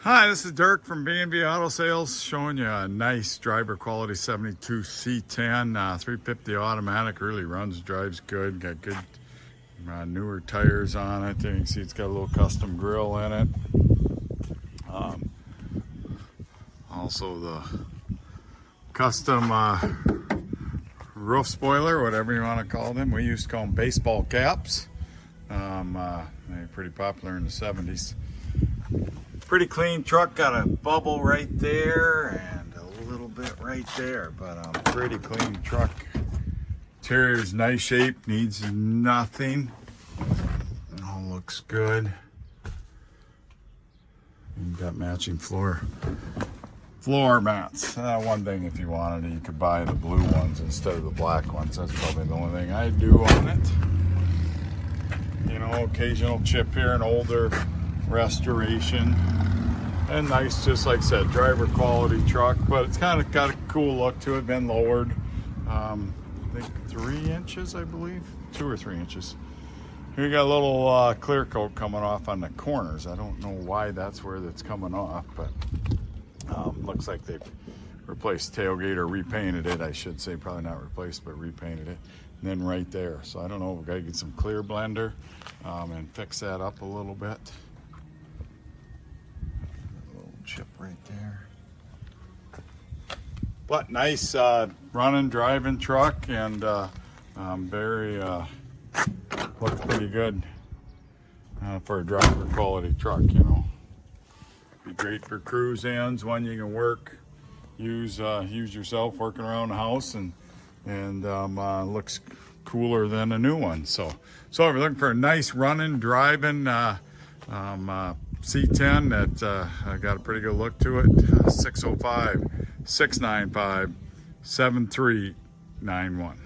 Hi, this is Dirk from B&B Auto Sales, showing you a nice driver quality 72 C10 350 automatic. Really runs, drives good, got good newer tires on it. There you can see it's got a little custom grill in it. Also the custom roof spoiler, whatever you want to call them. We used to call them baseball caps. They were pretty popular in the 70s. Pretty clean truck, got a bubble right there and a little bit right there, but pretty clean truck. Interior's nice shape, needs nothing. All looks good. You've got matching floor mats. One thing, if you wanted it, you could buy the blue ones instead of the black ones. That's probably the only thing I do on it. You know, occasional chip here, an older restoration. And nice, just like I said, driver quality truck, but it's kind of got a cool look to it. Been lowered, I think 3 inches, I believe, 2 or 3 inches. Here you got a little clear coat coming off on the corners. I don't know why that's where that's coming off, but looks like they've replaced tailgate or repainted it, I should say. Probably not replaced, but repainted it. And then right there, so I don't know, we've got to get some clear blender and fix that up a little bit. Chip right there, but nice running, driving truck, and very looks pretty good for a driver quality truck. You know, be great for cruise ins, one you can work, use yourself working around the house, and looks cooler than a new one. So if you're looking for a nice running, driving C10 that got a pretty good look to it, 605-695-7391.